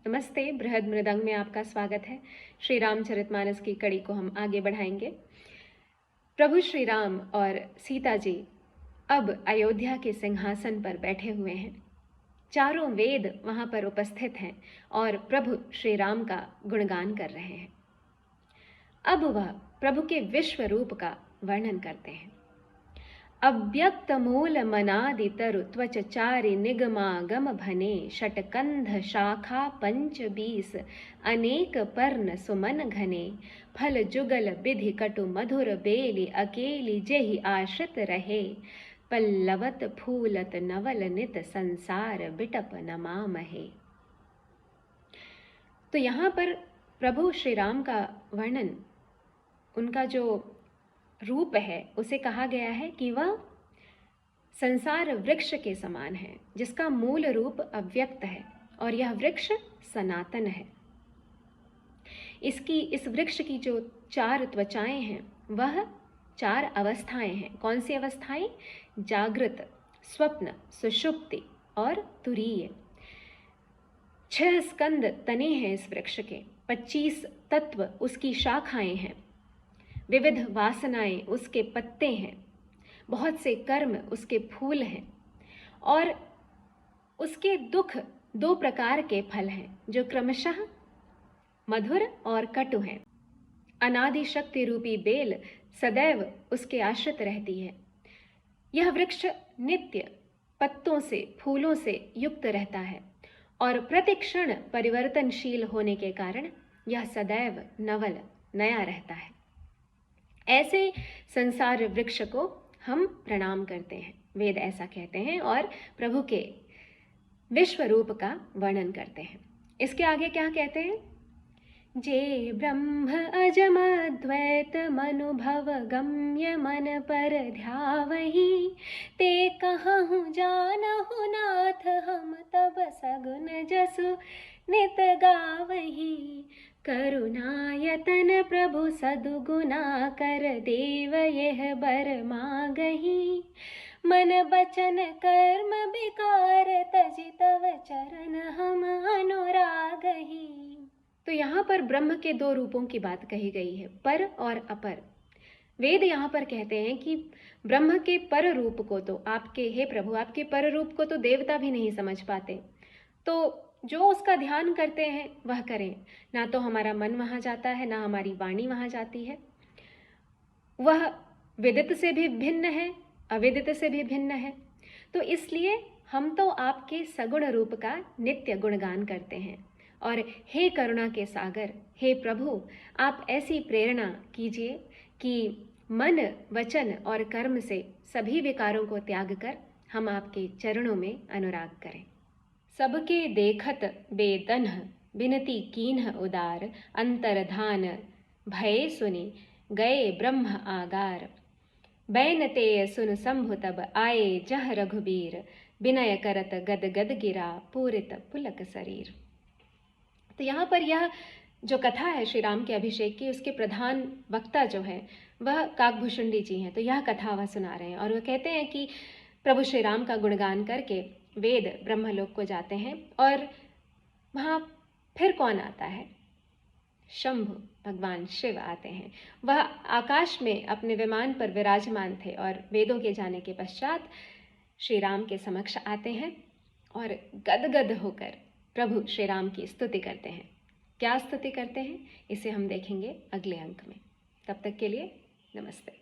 नमस्ते। बृहद मृदंग में आपका स्वागत है। श्री रामचरितमानस की कड़ी को हम आगे बढ़ाएंगे। प्रभु श्री राम और सीता जी अब अयोध्या के सिंहासन पर बैठे हुए हैं। चारों वेद वहां पर उपस्थित हैं और प्रभु श्री राम का गुणगान कर रहे हैं। अब वह प्रभु के विश्व रूप का वर्णन करते हैं। अव्यक्त मूल मनादि तरु त्वच चारि निगमागम भने षटकंध शाखा पंच बीस अनेक पर्ण सुमन घने फल जुगल विधि कटु मधुर बेली अकेली जेहि आश्रित रहे पल्लवत फूलत नवल नित संसार बिटप नमामहे। तो यहाँ पर प्रभु श्री राम का वर्णन, उनका जो रूप है उसे कहा गया है कि वह संसार वृक्ष के समान है, जिसका मूल रूप अव्यक्त है और यह वृक्ष सनातन है। इस वृक्ष की जो चार त्वचाएं हैं वह चार अवस्थाएं हैं। कौन सी अवस्थाएं? जागृत, स्वप्न, सुषुप्ति और तुरीय। 6 स्कंद तने हैं इस वृक्ष के, 25 तत्व उसकी शाखाएं हैं, विविध वासनाएं उसके पत्ते हैं, बहुत से कर्म उसके फूल हैं और उसके दुख 2 प्रकार के फल हैं जो क्रमशः मधुर और कटु हैं। अनादि शक्ति रूपी बेल सदैव उसके आश्रित रहती है। यह वृक्ष नित्य पत्तों से, फूलों से युक्त रहता है और प्रतिक्षण परिवर्तनशील होने के कारण यह सदैव नवल, नया रहता है। ऐसे संसार वृक्ष को हम प्रणाम करते हैं, वेद ऐसा कहते हैं और प्रभु के विश्व रूप का वर्णन करते हैं। इसके आगे क्या कहते हैं? जे ब्रह्म अजम द्वैत मनुभव गम्य मन पर ध्यावहि ते कहूँ जानहु नाथ हम तब सगुन जसु नित गावहि करुणायतन प्रभु सदुगुना कर देव यह बर मागहि मन बचन कर्म विकार तजि तव चरण हम अनुरागहि। तो यहाँ पर ब्रह्म के 2 रूपों की बात कही गई है, पर और अपर। वेद यहाँ पर कहते हैं कि ब्रह्म के पर रूप को तो आपके, हे प्रभु, आपके पर रूप को तो देवता भी नहीं समझ पाते। तो जो उसका ध्यान करते हैं वह करें। ना तो हमारा मन वहाँ जाता है, ना हमारी वाणी वहाँ जाती है। वह विदित से भी भिन्न है, अविदित से भी भिन्न है। तो इसलिए हम तो आपके सगुण रूप का नित्य गुणगान करते हैं। और हे करुणा के सागर, हे प्रभु, आप ऐसी प्रेरणा कीजिए कि मन, वचन और कर्म से सभी विकारों को त्याग कर हम आपके चरणों में अनुराग करें। सबके देखत बेदन्ह बिनती कीन्ह उदार अंतर्धान भय सुनि गए ब्रह्म आगार बैन ते सुन शंभु तब आए जह रघुबीर विनय करत गद गद गिरा पूरित पुलक शरीर। तो यहाँ पर यह जो कथा है श्री राम के अभिषेक की, उसके प्रधान वक्ता जो है वह काकभूषुंडी जी हैं। तो यह कथा वह सुना रहे हैं और वह कहते हैं कि प्रभु श्री राम का गुणगान करके वेद ब्रह्मलोक को जाते हैं और वहाँ फिर कौन आता है? शंभु, भगवान शिव आते हैं। वह आकाश में अपने विमान पर विराजमान थे और वेदों के जाने के पश्चात श्री राम के समक्ष आते हैं और गदगद होकर प्रभु श्री राम की स्तुति करते हैं। क्या स्तुति करते हैं, इसे हम देखेंगे अगले अंक में। तब तक के लिए नमस्ते।